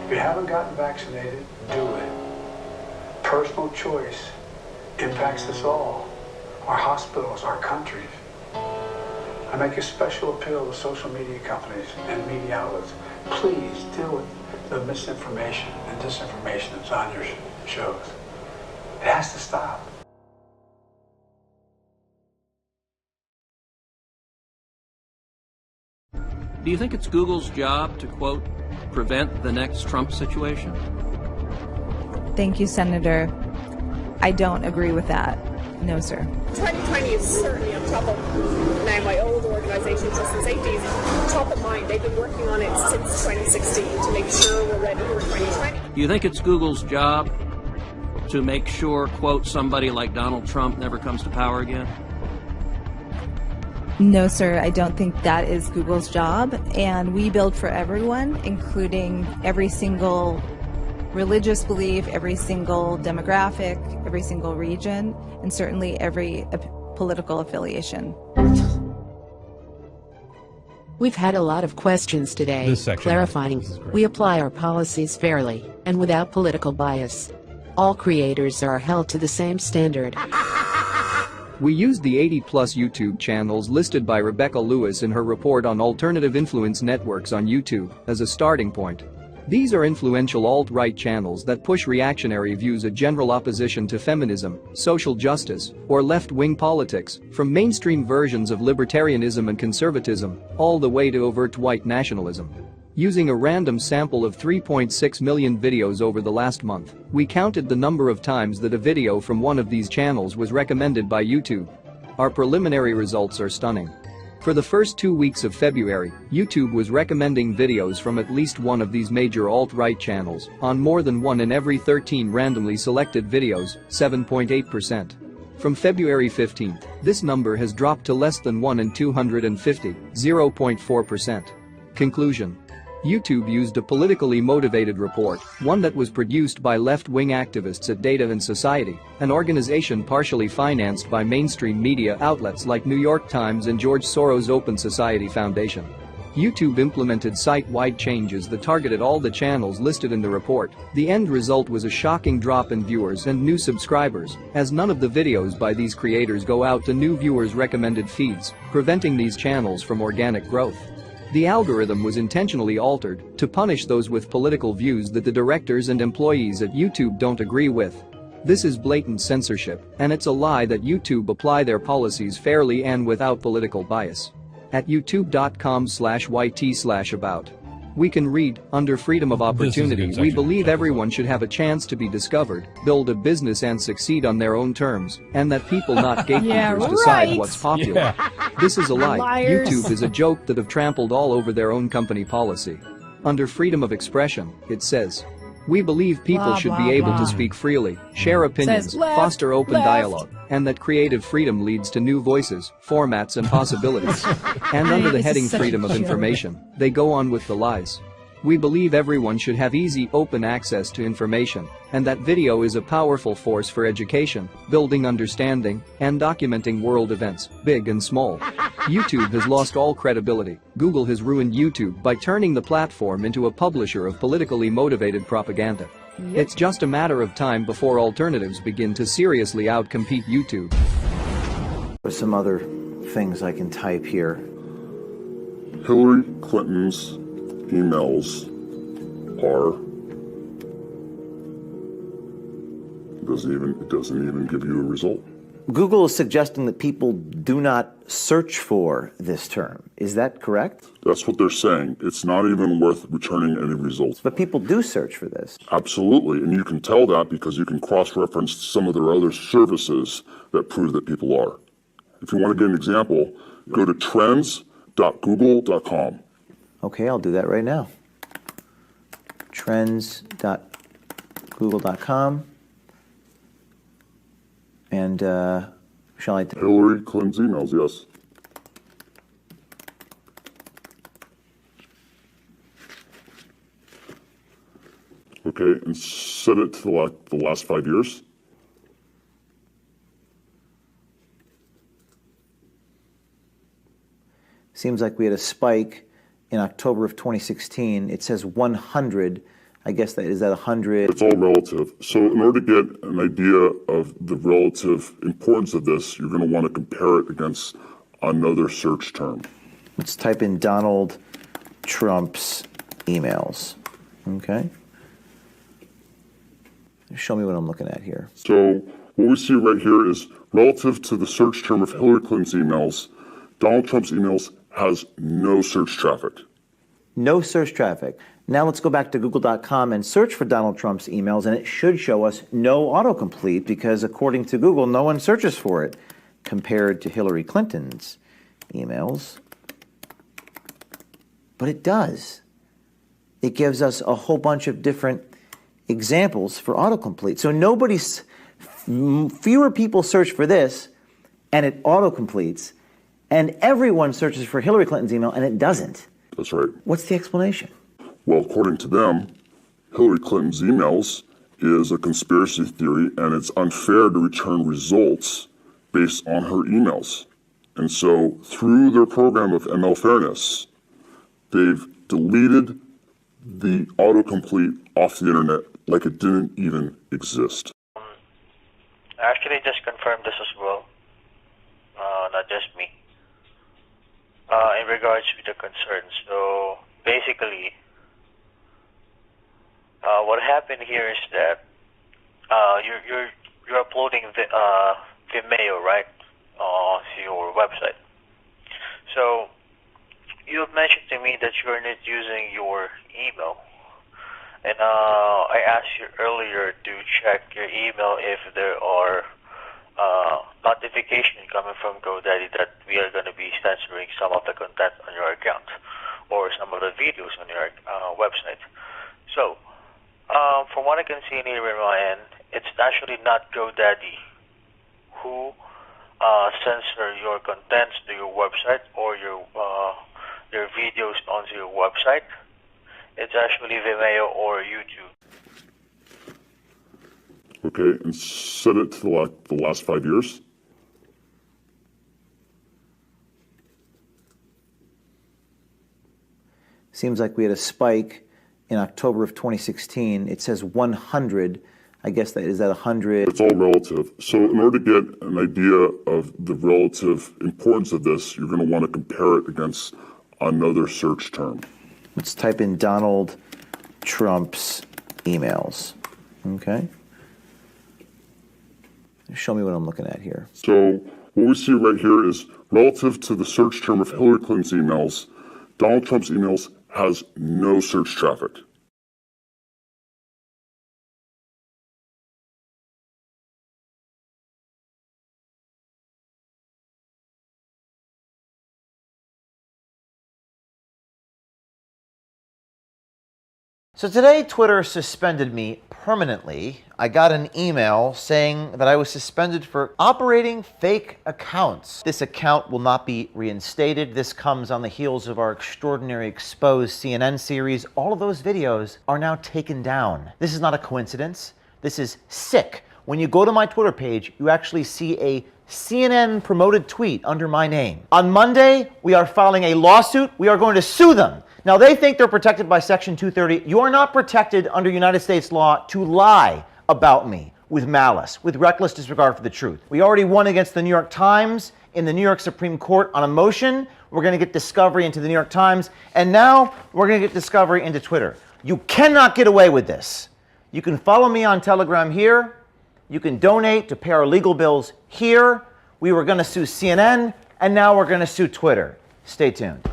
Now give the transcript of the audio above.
If you haven't gotten vaccinated, do it. Personal choice impacts us all, our hospitals, our countries. I make a special appeal to social media companies and media outlets. Please deal with the misinformation and disinformation that's on your shows. It has to stop. Do you think it's Google's job to, quote, prevent the next Trump situation? Thank you, Senator. I don't agree with that. No, sir. 2020 is certainly on top of now my old organisation, Trust and Safety, is top of mind. They've been working on it since 2016 to make sure we're ready for 2020. Do you think it's Google's job to make sure, quote, somebody like Donald Trump never comes to power again? No, sir, I don't think that is Google's job. And we build for everyone, including every single religious belief, every single demographic, every single region, and certainly every political affiliation. We've had a lot of questions today, clarifying we apply our policies fairly and without political bias. All creators are held to the same standard. We used the 80-plus YouTube channels listed by Rebecca Lewis in her report on alternative influence networks on YouTube as a starting point. These are influential alt-right channels that push reactionary views of general opposition to feminism, social justice, or left-wing politics, from mainstream versions of libertarianism and conservatism, all the way to overt white nationalism. Using a random sample of 3.6 million videos over the last month, we counted the number of times that a video from one of these channels was recommended by YouTube. Our preliminary results are stunning. For the first 2 weeks of February, YouTube was recommending videos from at least one of these major alt-right channels on more than 1 in every 13 randomly selected videos, 7.8%. From February 15th, this number has dropped to less than 1 in 250, 0.4%. Conclusion: YouTube used a politically motivated report, one that was produced by left-wing activists at Data and Society, an organization partially financed by mainstream media outlets like New York Times and George Soros' Open Society Foundation. YouTube implemented site-wide changes that targeted all the channels listed in the report. The end result was a shocking drop in viewers and new subscribers, as none of the videos by these creators go out to new viewers' recommended feeds, preventing these channels from organic growth. The algorithm was intentionally altered to punish those with political views that the directors and employees at YouTube don't agree with. This is blatant censorship, and it's a lie that YouTube apply their policies fairly and without political bias. At youtube.com/yt/about. We can read, under freedom of opportunity, we believe everyone should have a chance to be discovered, build a business and succeed on their own terms, and that people not gatekeepers decide what's popular. This is a lie. Liars. YouTube is a joke that have trampled all over their own company policy. Under freedom of expression, it says, we believe people should be able to speak freely, share opinions, foster open dialogue, and that creative freedom leads to new voices, formats and possibilities. And under the heading freedom of information, they go on with the lies. We believe everyone should have easy, open access to information, and that video is a powerful force for education, building understanding, and documenting world events, big and small. YouTube has lost all credibility. Google has ruined YouTube by turning the platform into a publisher of politically motivated propaganda. It's just a matter of time before alternatives begin to seriously outcompete YouTube. There's some other things I can type here. Hillary Clinton's emails are it doesn't even give you a result. Google is suggesting that people do not search for this term. Is that correct? That's what they're saying. It's not even worth returning any results. But people do search for this. Absolutely, and you can tell that because you can cross-reference some of their other services that prove that people are. If you want to get an example, go to trends.google.com. Okay, I'll do that right now. Trends.google.com. And shall I? Hillary Clinton's emails, yes. Okay, and set it to the last 5 years. Seems like we had a spike in October of 2016. It says 100 I guess that is that 100. It's all relative. So in order to get an idea of the relative importance of this, you're going to want to compare it against another search term. Let's type in Donald Trump's emails. Okay. Show me what I'm looking at here. So what we see right here is relative to the search term of Hillary Clinton's emails, Donald Trump's emails has no search traffic. No search traffic. Now let's go back to google.com and search for Donald Trump's emails, and it should show us no autocomplete because according to Google, no one searches for it compared to Hillary Clinton's emails. But it does. It gives us a whole bunch of different examples for autocomplete. So fewer people search for this and it autocompletes, and everyone searches for Hillary Clinton's email and it doesn't. That's right. What's the explanation? Well, according to them, Hillary Clinton's emails is a conspiracy theory and it's unfair to return results based on her emails. And so through their program of ML fairness, they've deleted the autocomplete off the internet like it didn't even exist. Actually, just confirm this as well, not just me. In regards to the concerns, so basically, what happened here is that you're uploading Vimeo, right, to your website. So you have mentioned to me that you're not using your email, and I asked you earlier to check your email if there are notifications coming from GoDaddy that we are going to be censoring some of the content on your account or some of the videos on your website. So, from what I can see here in my end, it's actually not GoDaddy who censor your contents to your website or your videos onto your website. It's actually Vimeo or YouTube. Okay, and set it to the last 5 years. Seems like we had a spike in October of 2016. It says 100. I guess that is that 100. It's all relative. So in order to get an idea of the relative importance of this, you're going to want to compare it against another search term. Let's type in Donald Trump's emails. Okay. Show me what I'm looking at here. So what we see right here is relative to the search term of Hillary Clinton's emails, Donald Trump's emails has no search traffic. So today, Twitter suspended me permanently. I got an email saying that I was suspended for operating fake accounts. This account will not be reinstated. This comes on the heels of our Extraordinary Exposed CNN series. All of those videos are now taken down. This is not a coincidence. This is sick. When you go to my Twitter page, you actually see a CNN promoted tweet under my name. On Monday, we are filing a lawsuit. We are going to sue them. Now, they think they're protected by Section 230. You are not protected under United States law to lie about me with malice, with reckless disregard for the truth. We already won against the New York Times in the New York Supreme Court on a motion. We're going to get discovery into the New York Times. And now we're going to get discovery into Twitter. You cannot get away with this. You can follow me on Telegram here. You can donate to pay our legal bills here. We were going to sue CNN, and now we're going to sue Twitter. Stay tuned.